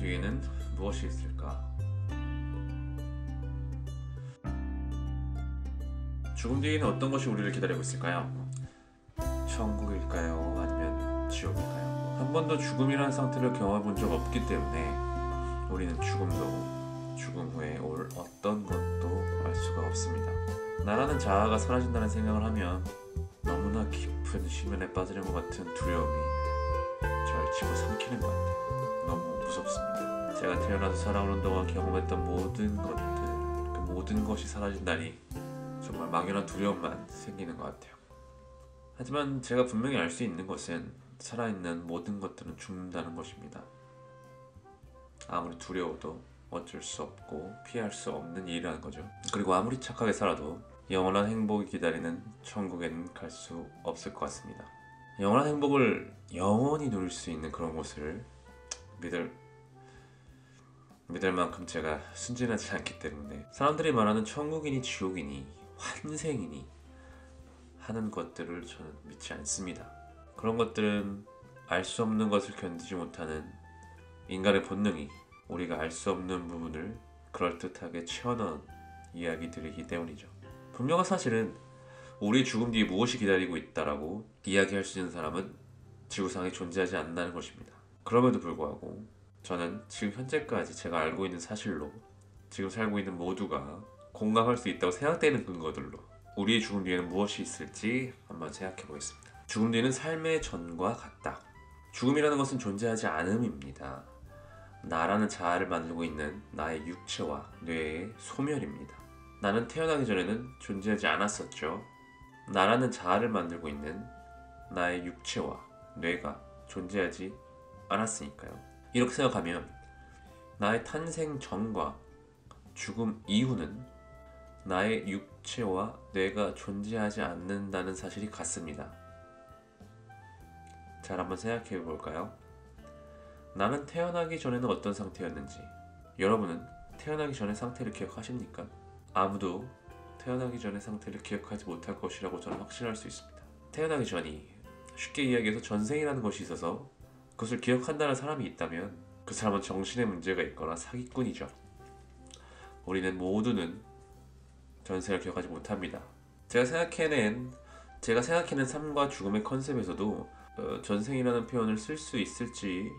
뒤에는 무엇이 있을까? 죽음 뒤에는 어떤 것이 우리를 기다리고 있을까요? 천국일까요? 아니면 지옥일까요? 한 번도 죽음이라는 상태를 경험해 본 적 없기 때문에 우리는 죽음도 죽음 후에 올 어떤 것도 알 수가 없습니다. 나라는 자아가 사라진다는 생각을 하면 너무나 깊은 쉬면에 빠지는 것 같은 두려움이 절 집어삼키는 것 같아요. 너무 무섭습니다. 제가 태어나서 살아오는 동안 경험했던 모든 것들, 그 모든 것이 사라진다니 정말 막연한 두려움만 생기는 것 같아요. 하지만 제가 분명히 알 수 있는 것은 살아있는 모든 것들은 죽는다는 것입니다. 아무리 두려워도 어쩔 수 없고 피할 수 없는 일이라는 거죠. 그리고 아무리 착하게 살아도 영원한 행복이 기다리는 천국에는 갈 수 없을 것 같습니다. 영원한 행복을 영원히 누릴 수 있는 그런 곳을 믿을 만큼 제가 순진하지 않기 때문에 사람들이 말하는 천국이니 지옥이니 환생이니 하는 것들을 저는 믿지 않습니다. 그런 것들은 알 수 없는 것을 견디지 못하는 인간의 본능이 우리가 알 수 없는 부분을 그럴듯하게 채워넣은 이야기들이기 때문이죠. 분명한 사실은 우리의 죽음 뒤에 무엇이 기다리고 있다라고 이야기할 수 있는 사람은 지구상에 존재하지 않는다는 것입니다. 그럼에도 불구하고 저는 지금 현재까지 제가 알고 있는 사실로 지금 살고 있는 모두가 공감할 수 있다고 생각되는 근거들로 우리의 죽음 뒤에는 무엇이 있을지 한번 생각해 보겠습니다. 죽음 뒤에는 삶의 전과 같다. 죽음이라는 것은 존재하지 않음입니다. 나라는 자아를 만들고 있는 나의 육체와 뇌의 소멸입니다. 나는 태어나기 전에는 존재하지 않았었죠. 나라는 자아를 만들고 있는 나의 육체와 뇌가 존재하지 않았으니까요. 이렇게 생각하면 나의 탄생 전과 죽음 이후는 나의 육체와 뇌가 존재하지 않는다는 사실이 같습니다. 잘 한번 생각해 볼까요? 나는 태어나기 전에는 어떤 상태였는지 여러분은 태어나기 전의 상태를 기억하십니까? 아무도 태어나기 전의 상태를 기억하지 못할 것이라고 저는 확신할 수 있습니다. 태어나기 전이 쉽게 이야기해서 전생이라는 것이 있어서 그것을 기억한다는 사람이 있다면 그 사람은 정신에 문제가 있거나 사기꾼이죠. 우리는 모두는 전생을 기억하지 못합니다. 제가 생각해낸 삶과 죽음의 컨셉에서도 전생이라는 표현을 쓸 수 있을지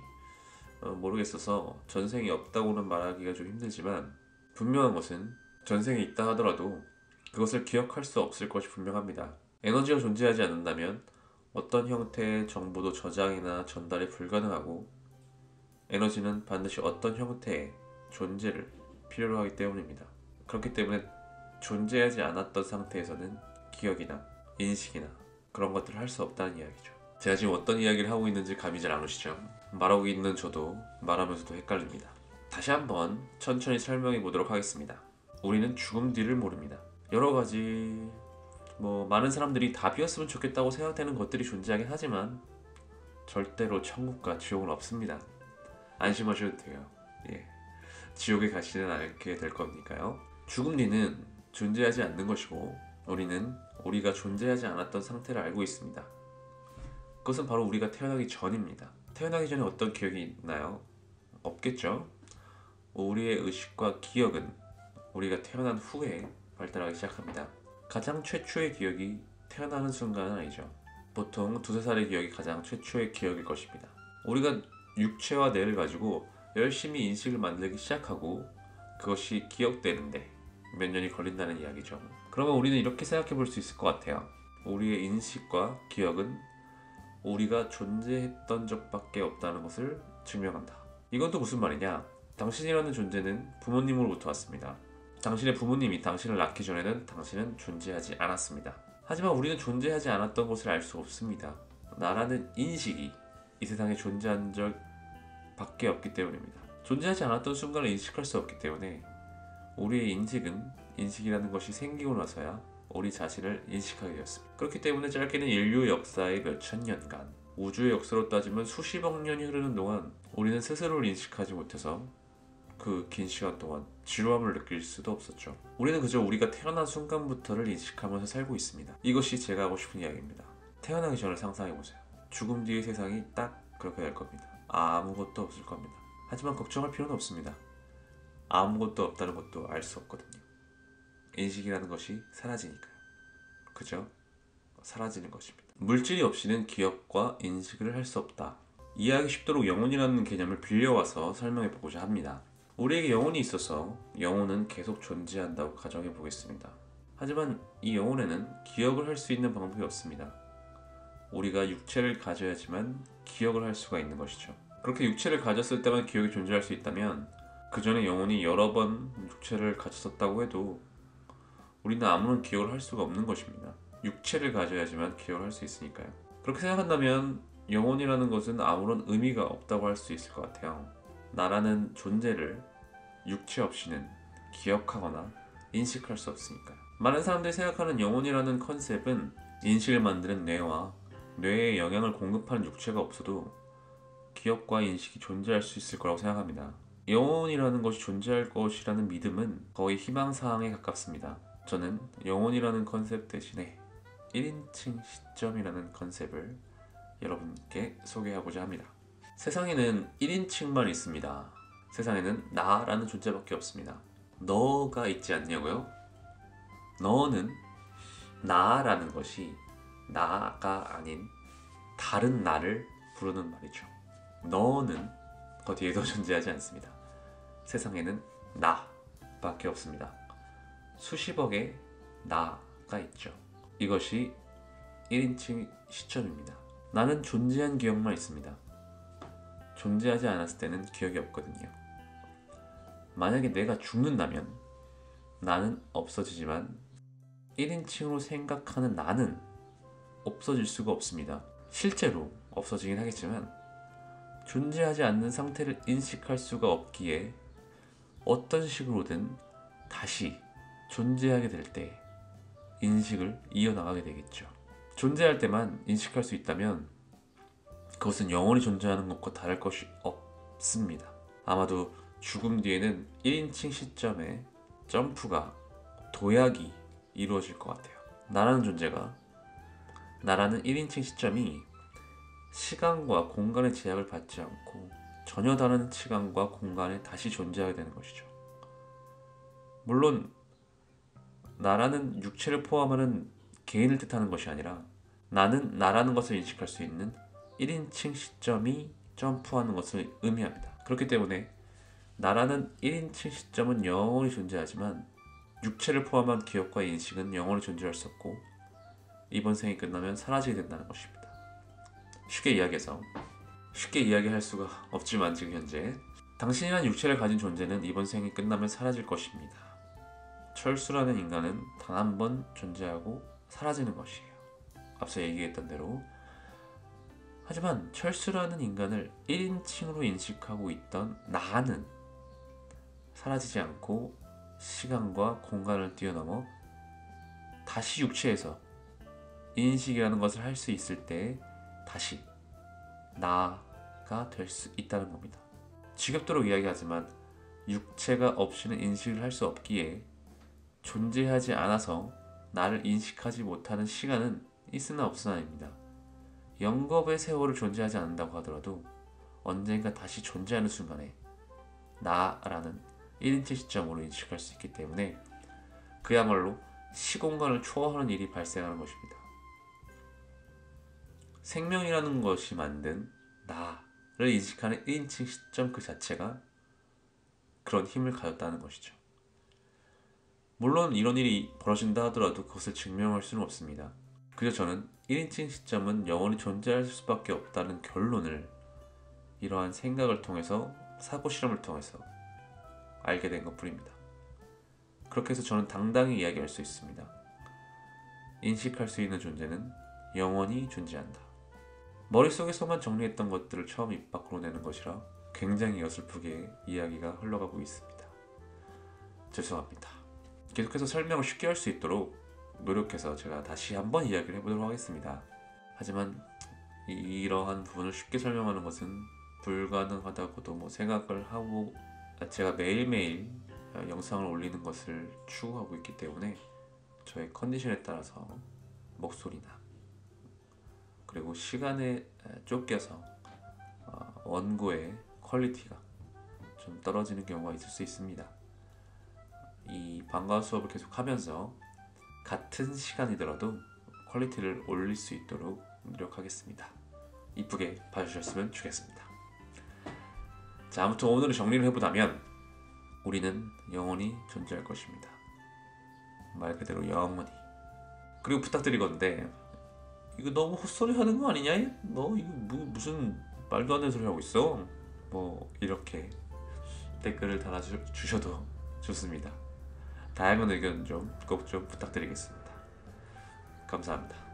모르겠어서 전생이 없다고는 말하기가 좀 힘들지만 분명한 것은 전생이 있다 하더라도 그것을 기억할 수 없을 것이 분명합니다. 에너지가 존재하지 않는다면 어떤 형태의 정보도 저장이나 전달이 불가능하고 에너지는 반드시 어떤 형태의 존재를 필요로 하기 때문입니다. 그렇기 때문에 존재하지 않았던 상태에서는 기억이나 인식이나 그런 것들을 할 수 없다는 이야기죠. 제가 지금 어떤 이야기를 하고 있는지 감이 잘 안 오시죠? 말하고 있는 저도 말하면서도 헷갈립니다. 다시 한번 천천히 설명해 보도록 하겠습니다. 우리는 죽음 뒤를 모릅니다. 여러 가지 많은 사람들이 답이었으면 좋겠다고 생각되는 것들이 존재하긴 하지만 절대로 천국과 지옥은 없습니다. 안심하셔도 돼요. 지옥에 가시는 않게 될 거니까요. 죽음 뒤는 존재하지 않는 것이고 우리는 우리가 존재하지 않았던 상태를 알고 있습니다. 그것은 바로 우리가 태어나기 전입니다. 태어나기 전에 어떤 기억이 있나요? 없겠죠? 우리의 의식과 기억은 우리가 태어난 후에 발달하기 시작합니다. 가장 최초의 기억이 태어나는 순간은 아니죠. 보통 2~3살의 기억이 가장 최초의 기억일 것입니다. 우리가 육체와 뇌를 가지고 열심히 인식을 만들기 시작하고 그것이 기억되는데 몇 년이 걸린다는 이야기죠. 그러면 우리는 이렇게 생각해 볼 수 있을 것 같아요. 우리의 인식과 기억은 우리가 존재했던 적밖에 없다는 것을 증명한다. 이건 또 무슨 말이냐? 당신이라는 존재는 부모님으로부터 왔습니다. 당신의 부모님이 당신을 낳기 전에는 당신은 존재하지 않았습니다. 하지만 우리는 존재하지 않았던 것을 알 수 없습니다. 나라는 인식이 이 세상에 존재한 적 밖에 없기 때문입니다. 존재하지 않았던 순간을 인식할 수 없기 때문에 우리의 인식은 인식이라는 것이 생기고 나서야 우리 자신을 인식하게 되었습니다. 그렇기 때문에 짧게는 인류 역사의 몇천 년간, 우주의 역사로 따지면 수십억 년이 흐르는 동안 우리는 스스로를 인식하지 못해서 그 긴 시간 동안 지루함을 느낄 수도 없었죠. 우리는 그저 우리가 태어난 순간부터를 인식하면서 살고 있습니다. 이것이 제가 하고 싶은 이야기입니다. 태어나기 전을 상상해보세요. 죽음 뒤의 세상이 딱 그렇게 될 겁니다. 아무것도 없을 겁니다. 하지만 걱정할 필요는 없습니다. 아무것도 없다는 것도 알 수 없거든요. 인식이라는 것이 사라지니까요. 그죠? 사라지는 것입니다. 물질이 없이는 기억과 인식을 할 수 없다. 이해하기 쉽도록 영혼이라는 개념을 빌려와서 설명해 보고자 합니다. 우리에게 영혼이 있어서 영혼은 계속 존재한다고 가정해 보겠습니다. 하지만 이 영혼에는 기억을 할 수 있는 방법이 없습니다. 우리가 육체를 가져야지만 기억을 할 수가 있는 것이죠. 그렇게 육체를 가졌을 때만 기억이 존재할 수 있다면 그 전에 영혼이 여러 번 육체를 가졌었다고 해도 우리는 아무런 기억을 할 수가 없는 것입니다. 육체를 가져야지만 기억을 할 수 있으니까요. 그렇게 생각한다면 영혼이라는 것은 아무런 의미가 없다고 할 수 있을 것 같아요. 나라는 존재를 육체 없이는 기억하거나 인식할 수 없으니까요. 많은 사람들이 생각하는 영혼이라는 컨셉은 인식을 만드는 뇌와 뇌에 영향을 공급하는 육체가 없어도 기억과 인식이 존재할 수 있을 거라고 생각합니다. 영혼이라는 것이 존재할 것이라는 믿음은 거의 희망사항에 가깝습니다. 저는 영혼이라는 컨셉 대신에 1인칭 시점이라는 컨셉을 여러분께 소개하고자 합니다. 세상에는 1인칭만 있습니다. 세상에는 나라는 존재밖에 없습니다. 너가 있지 않냐고요? 너는 나라는 것이 나가 아닌 다른 나를 부르는 말이죠. 너는 어디에도 존재하지 않습니다. 세상에는 나밖에 없습니다. 수십억의 나가 있죠. 이것이 1인칭 시점입니다. 나는 존재한 기억만 있습니다. 존재하지 않았을 때는 기억이 없거든요. 만약에 내가 죽는다면 나는 없어지지만 1인칭으로 생각하는 나는 없어질 수가 없습니다. 실제로 없어지긴 하겠지만 존재하지 않는 상태를 인식할 수가 없기에 어떤 식으로든 다시 존재하게 될 때 인식을 이어나가게 되겠죠. 존재할 때만 인식할 수 있다면 그것은 영원히 존재하는 것과 다를 것이 없습니다. 아마도 죽음 뒤에는 1인칭 시점에 점프가 도약이 이루어질 것 같아요. 나라는 존재가 나라는 1인칭 시점이 시간과 공간의 제약을 받지 않고 전혀 다른 시간과 공간에 다시 존재하게 되는 것이죠. 물론 나라는 육체를 포함하는 개인을 뜻하는 것이 아니라 나는 나라는 것을 인식할 수 있는 1인칭 시점이 점프하는 것을 의미합니다. 그렇기 때문에 나라는 1인칭 시점은 영원히 존재하지만 육체를 포함한 기억과 인식은 영원히 존재할 수 없고 이번 생이 끝나면 사라지게 된다는 것입니다. 쉽게 이야기할 수가 없지만 지금 현재 당신이란 육체를 가진 존재는 이번 생이 끝나면 사라질 것입니다. 철수라는 인간은 단 한 번 존재하고 사라지는 것이에요. 앞서 얘기했던 대로. 하지만 철수라는 인간을 1인칭으로 인식하고 있던 나는 사라지지 않고 시간과 공간을 뛰어넘어 다시 육체에서 인식이라는 것을 할 수 있을 때 다시 나가 될 수 있다는 겁니다. 지겹도록 이야기하지만 육체가 없이는 인식을 할 수 없기에 존재하지 않아서 나를 인식하지 못하는 시간은 있으나 없으나입니다. 영겁의 세월을 존재하지 않는다고 하더라도 언젠가 다시 존재하는 순간에 나라는 1인칭 시점으로 인식할 수 있기 때문에 그야말로 시공간을 초월하는 일이 발생하는 것입니다. 생명이라는 것이 만든 나를 인식하는 1인칭 시점 그 자체가 그런 힘을 가졌다는 것이죠. 물론 이런 일이 벌어진다 하더라도 그것을 증명할 수는 없습니다. 그래서 저는 1인칭 시점은 영원히 존재할 수밖에 없다는 결론을 이러한 생각을 통해서 사고 실험을 통해서 알게 된 것뿐입니다. 그렇게 해서 저는 당당히 이야기할 수 있습니다. 인식할 수 있는 존재는 영원히 존재한다. 머릿속에서만 정리했던 것들을 처음 입 밖으로 내는 것이라 굉장히 어설프게 이야기가 흘러가고 있습니다. 죄송합니다. 계속해서 설명을 쉽게 할 수 있도록 노력해서 제가 다시 한번 이야기를 해보도록 하겠습니다. 하지만 이러한 부분을 쉽게 설명하는 것은 불가능하다고도 생각을 하고 제가 매일매일 영상을 올리는 것을 추구하고 있기 때문에 저의 컨디션에 따라서 목소리나 그리고 시간에 쫓겨서 원고의 퀄리티가 좀 떨어지는 경우가 있을 수 있습니다. 이 방과후 수업을 계속 하면서 같은 시간이더라도 퀄리티를 올릴 수 있도록 노력하겠습니다. 이쁘게 봐주셨으면 좋겠습니다. 자, 아무튼 오늘 정리를 해보자면 우리는 영원히 존재할 것입니다. 말 그대로 영원히. 그리고 부탁드리건데 이거 너무 헛소리 하는 거 아니냐? 너 이거 무슨 말도 안 되는 소리 하고 있어? 뭐 이렇게 댓글을 달아주셔도 좋습니다. 다양한 의견 꼭 좀 부탁드리겠습니다. 감사합니다.